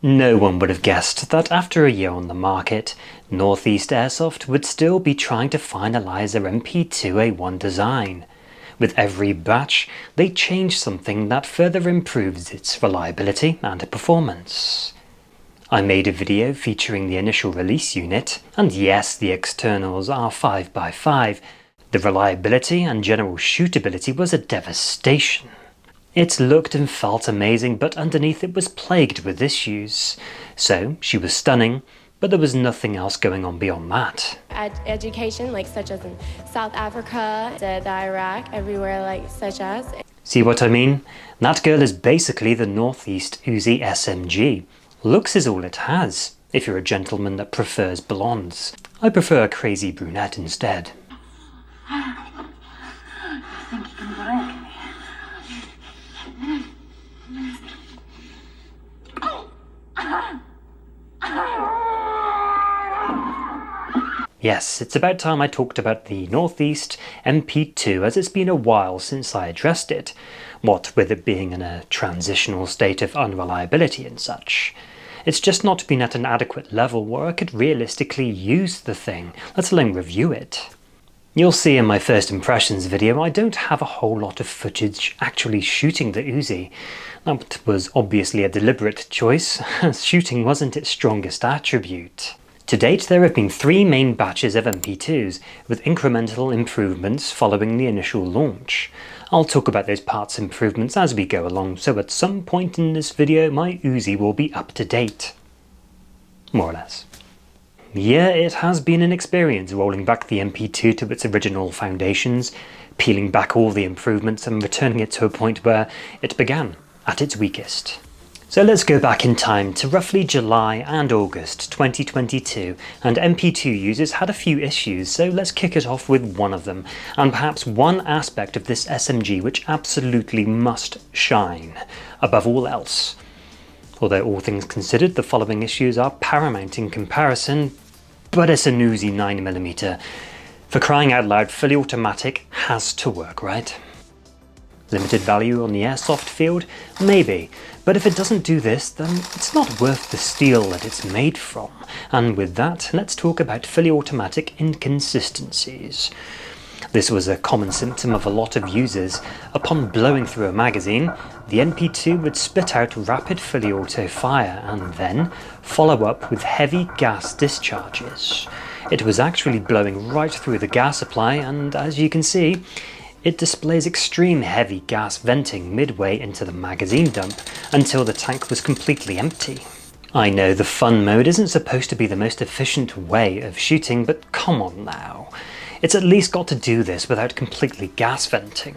No one would have guessed that after a year on the market, Northeast Airsoft would still be trying to finalise their MP2A1 design. With every batch, they change something that further improves its reliability and performance. I made a video featuring the initial release unit, and yes, the externals are 5x5. The reliability and general shootability was a devastation. It looked and felt amazing, but underneath it was plagued with issues. So she was stunning, but there was nothing else going on beyond that. Education, such as in South Africa, the Iraq, everywhere such as. See what I mean? That girl is basically the Northeast UZI SMG. Looks is all it has, if you're a gentleman that prefers blondes. I prefer a crazy brunette instead. I think you can break me. Yes, it's about time I talked about the Northeast MP2, as it's been a while since I addressed it, what with it being in a transitional state of unreliability and such. It's just not been at an adequate level where I could realistically use the thing, let alone review it. You'll see in my first impressions video I don't have a whole lot of footage actually shooting the Uzi. That was obviously a deliberate choice, as shooting wasn't its strongest attribute. To date there have been 3 main batches of MP2s, with incremental improvements following the initial launch. I'll talk about those parts improvements as we go along, so at some point in this video my Uzi will be up to date. More or less. Yeah, it has been an experience rolling back the MP2 to its original foundations, peeling back all the improvements and returning it to a point where it began, at its weakest. So let's go back in time to roughly July and August 2022, and MP2 users had a few issues, so let's kick it off with one of them, and perhaps one aspect of this SMG which absolutely must shine, above all else. Although all things considered, the following issues are paramount in comparison, but it's an Uzi 9mm. For crying out loud, fully automatic has to work, right? Limited value on the airsoft field? Maybe, but if it doesn't do this, then it's not worth the steel that it's made from. And with that, let's talk about fully automatic inconsistencies. This was a common symptom of a lot of users. Upon blowing through a magazine, the MP2 would spit out rapid fully auto fire and then follow up with heavy gas discharges. It was actually blowing right through the gas supply, and as you can see, it displays extreme heavy gas venting midway into the magazine dump until the tank was completely empty. I know the fun mode isn't supposed to be the most efficient way of shooting, but come on now. It's at least got to do this without completely gas venting.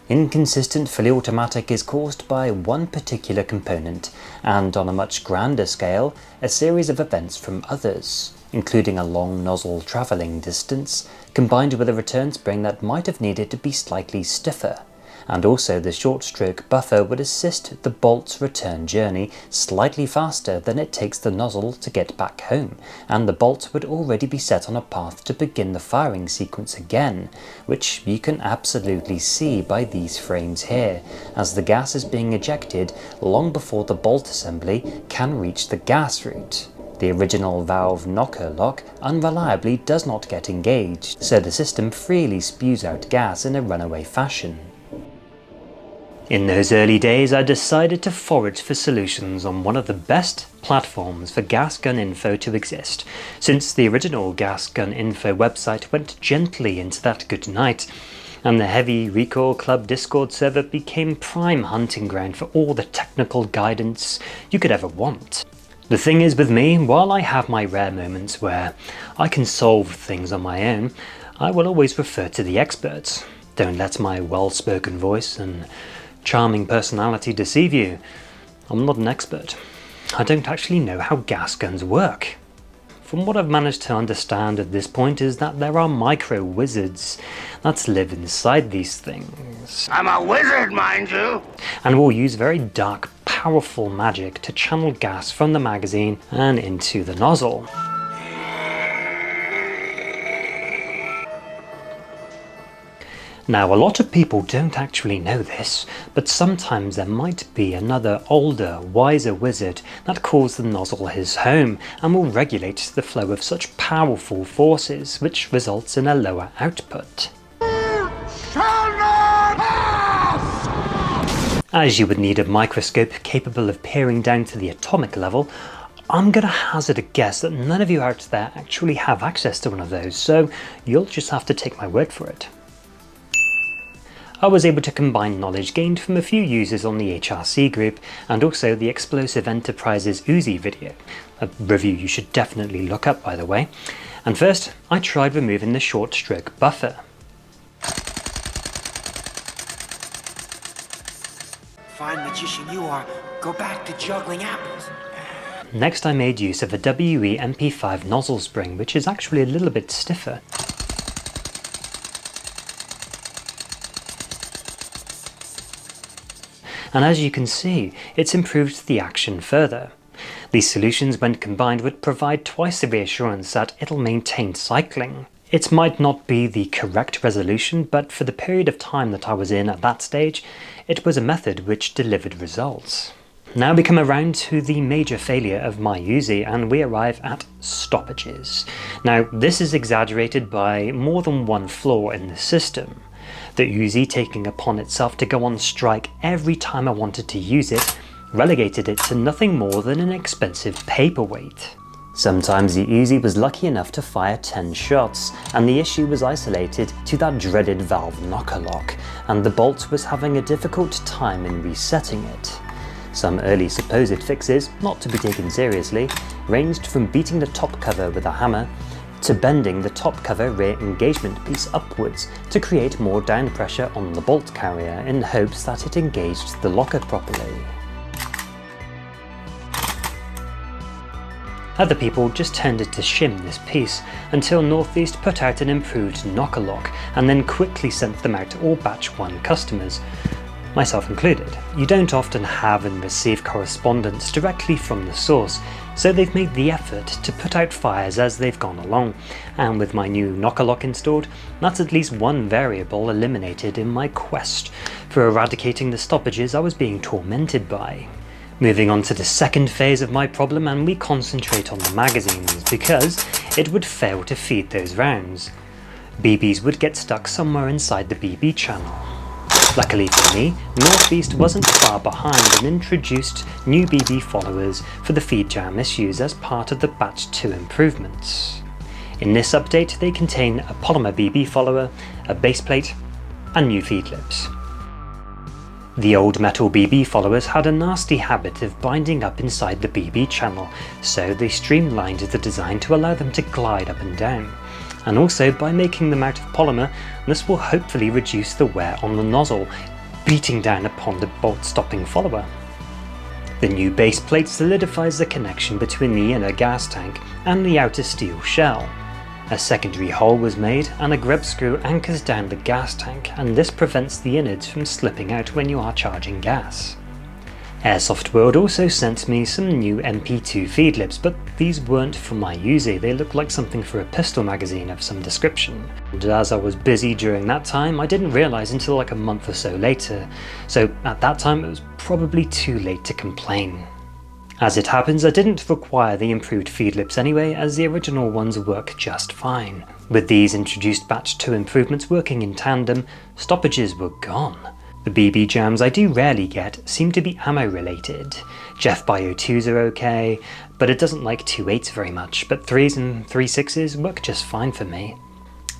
Inconsistent fully automatic is caused by one particular component, and on a much grander scale, a series of events from others, including a long nozzle travelling distance, combined with a return spring that might have needed to be slightly stiffer, and also the short stroke buffer would assist the bolt's return journey slightly faster than it takes the nozzle to get back home, and the bolt would already be set on a path to begin the firing sequence again, which you can absolutely see by these frames here, as the gas is being ejected long before the bolt assembly can reach the gas route. The original valve knocker lock unreliably does not get engaged, so the system freely spews out gas in a runaway fashion. In those early days I decided to forage for solutions on one of the best platforms for Gas GunInfo to exist, since the original Gas GunInfo website went gently into that good night, and the Heavy Recoil Club Discord server became prime hunting ground for all the technical guidance you could ever want. The thing is with me, while I have my rare moments where I can solve things on my own, I will always refer to the experts. Don't let my well-spoken voice and charming personality deceive you. I'm not an expert. I don't actually know how gas guns work. From what I've managed to understand at this point is that there are micro wizards that live inside these things. I'm a wizard, mind you! And will use very dark, powerful magic to channel gas from the magazine and into the nozzle. Now, a lot of people don't actually know this, but sometimes there might be another older, wiser wizard that calls the nozzle his home and will regulate the flow of such powerful forces, which results in a lower output. As you would need a microscope capable of peering down to the atomic level, I'm gonna hazard a guess that none of you out there actually have access to one of those, so you'll just have to take my word for it. I was able to combine knowledge gained from a few users on the HRC group and also the Explosive Enterprises UZI video, a review you should definitely look up by the way. And first, I tried removing the short stroke buffer. Fine magician you are, go back to juggling apples. Next I made use of a WE MP5 nozzle spring, which is actually a little bit stiffer. And as you can see, it's improved the action further. These solutions when combined would provide twice the reassurance that it'll maintain cycling. It might not be the correct resolution, but for the period of time that I was in at that stage, it was a method which delivered results. Now we come around to the major failure of my UZI and we arrive at stoppages. Now this is exaggerated by more than one flaw in the system. The UZI taking upon itself to go on strike every time I wanted to use it relegated it to nothing more than an expensive paperweight. Sometimes the UZI was lucky enough to fire 10 shots, and the issue was isolated to that dreaded valve knocker lock, and the bolt was having a difficult time in resetting it. Some early supposed fixes, not to be taken seriously, ranged from beating the top cover with a hammer to bending the top cover rear engagement piece upwards to create more down pressure on the bolt carrier in hopes that it engaged the locker properly. Other people just tended to shim this piece until Northeast put out an improved knocker lock and then quickly sent them out to all batch 1 customers, myself included. You don't often have and receive correspondence directly from the source, so they've made the effort to put out fires as they've gone along, and with my new knocker lock installed, that's at least one variable eliminated in my quest for eradicating the stoppages I was being tormented by. Moving on to the second phase of my problem, and we concentrate on the magazines because it would fail to feed those rounds. BBs would get stuck somewhere inside the BB channel. Luckily for me, Northeast wasn't far behind and introduced new BB followers for the feed jam issues as part of the batch 2 improvements. In this update they contain a polymer BB follower, a base plate and new feed lips. The old metal BB followers had a nasty habit of binding up inside the BB channel, so they streamlined the design to allow them to glide up and down. And also by making them out of polymer, this will hopefully reduce the wear on the nozzle, beating down upon the bolt stopping follower. The new base plate solidifies the connection between the inner gas tank and the outer steel shell. A secondary hole was made and a grub screw anchors down the gas tank, and this prevents the innards from slipping out when you are charging gas. Airsoft World also sent me some new MP2 feed lips, but these weren't for my UZI, they looked like something for a pistol magazine of some description. And as I was busy during that time, I didn't realise until like a month or so later, so at that time it was probably too late to complain. As it happens, I didn't require the improved feed lips anyway, as the original ones work just fine. With these introduced batch 2 improvements working in tandem, stoppages were gone. The BB jams I do rarely get seem to be ammo related. Jeff Bio 2s are okay, but it doesn't like 2.8s very much, but 3s and 3.6s work just fine for me.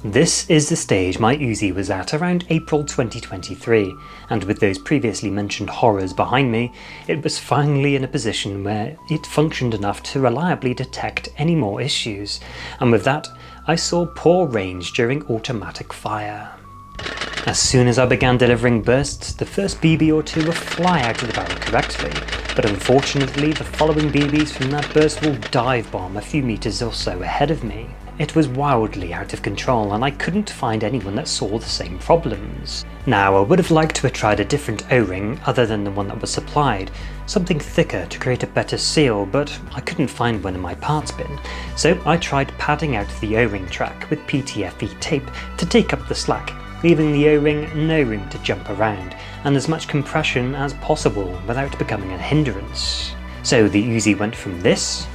This is the stage my UZI was at around April 2023, and with those previously mentioned horrors behind me, it was finally in a position where it functioned enough to reliably detect any more issues, and with that, I saw poor range during automatic fire. As soon as I began delivering bursts, the first BB or two would fly out of the barrel correctly, but unfortunately the following BBs from that burst will dive bomb a few meters or so ahead of me. It was wildly out of control and I couldn't find anyone that saw the same problems. Now I would have liked to have tried a different O-ring other than the one that was supplied, something thicker to create a better seal, but I couldn't find one in my parts bin, so I tried padding out the O-ring track with PTFE tape to take up the slack, leaving the O-ring no room to jump around, and as much compression as possible without becoming a hindrance. So the UZI went from this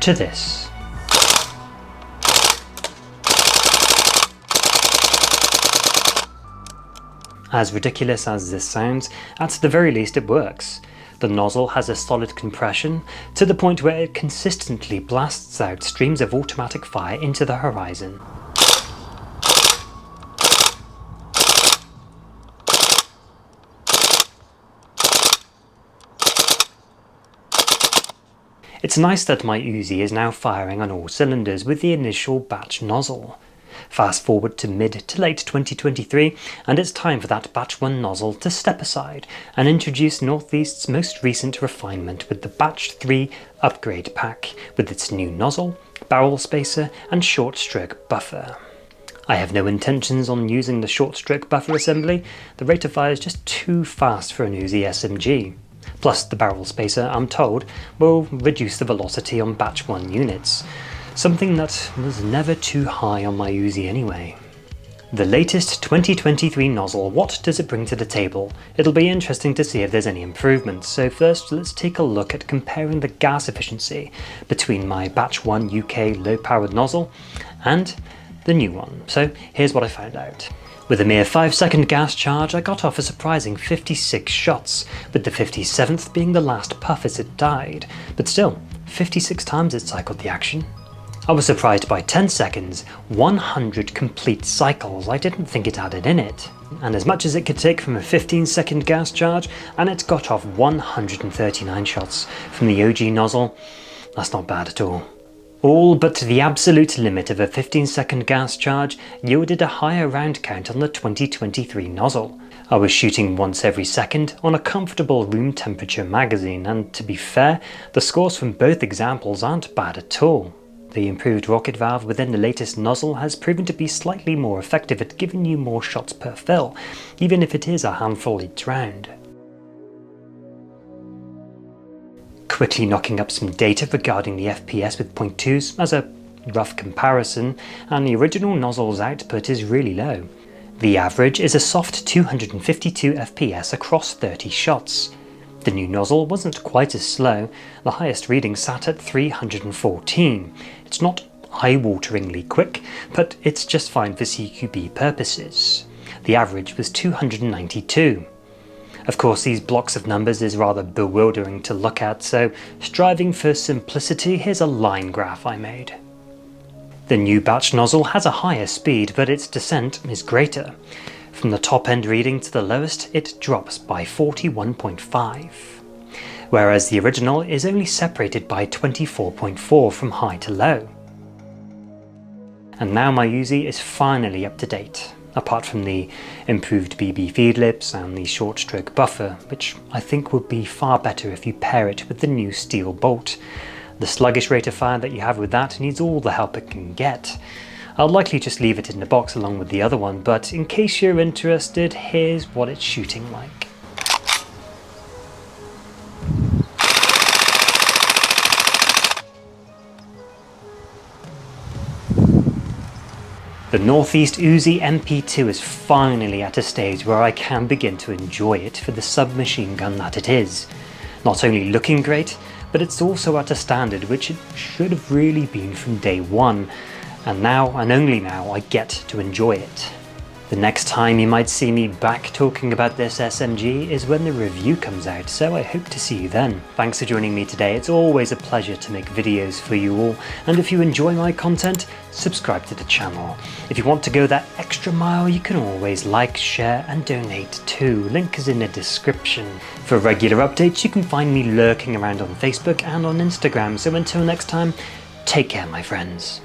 to this. As ridiculous as this sounds, at the very least it works. The nozzle has a solid compression, to the point where it consistently blasts out streams of automatic fire into the horizon. It's nice that my UZI is now firing on all cylinders with the initial batch nozzle. Fast forward to mid to late 2023 and it's time for that batch 1 nozzle to step aside and introduce Northeast's most recent refinement with the batch 3 upgrade pack with its new nozzle, barrel spacer and short stroke buffer. I have no intentions on using the short stroke buffer assembly. The rate of fire is just too fast for an UZI SMG. Plus the barrel spacer, I'm told, will reduce the velocity on batch 1 units. Something that was never too high on my UZI anyway. The latest 2023 nozzle, what does it bring to the table? It'll be interesting to see if there's any improvements, so first let's take a look at comparing the gas efficiency between my batch 1 UK low powered nozzle and the new one. So here's what I found out. With a mere 5-second gas charge, I got off a surprising 56 shots, with the 57th being the last puff as it died, but still, 56 times it cycled the action. I was surprised by 10 seconds, 100 complete cycles. I didn't think it had it in it. And as much as it could take from a 15-second gas charge, and it got off 139 shots from the OG nozzle, that's not bad at all. All but the absolute limit of a 15-second gas charge yielded a higher round count on the 2023 nozzle. I was shooting once every second on a comfortable room temperature magazine, and to be fair, the scores from both examples aren't bad at all. The improved rocket valve within the latest nozzle has proven to be slightly more effective at giving you more shots per fill, even if it is a handful each round. Quickly knocking up some data regarding the FPS with .2s as a rough comparison, and the original nozzle's output is really low. The average is a soft 252 FPS across 30 shots. The new nozzle wasn't quite as slow, the highest reading sat at 314. It's not eye-wateringly quick, but it's just fine for CQB purposes. The average was 292. Of course, these blocks of numbers is rather bewildering to look at, so striving for simplicity, here's a line graph I made. The new batch nozzle has a higher speed, but its descent is greater. From the top end reading to the lowest, it drops by 41.5, whereas the original is only separated by 24.4 from high to low. And now my UZI is finally up to date, apart from the improved BB feed lips and the short stroke buffer, which I think would be far better if you pair it with the new steel bolt. The sluggish rate of fire that you have with that needs all the help it can get. I'll likely just leave it in the box along with the other one, but in case you're interested, here's what it's shooting like. The Northeast UZI MP2 is finally at a stage where I can begin to enjoy it for the submachine gun that it is. Not only looking great, but it's also at a standard which it should have really been from day one. And now, and only now, I get to enjoy it. The next time you might see me back talking about this SMG is when the review comes out, so I hope to see you then. Thanks for joining me today, it's always a pleasure to make videos for you all, and if you enjoy my content, subscribe to the channel. If you want to go that extra mile, you can always like, share and donate too, link is in the description. For regular updates, you can find me lurking around on Facebook and on Instagram, so until next time, take care my friends.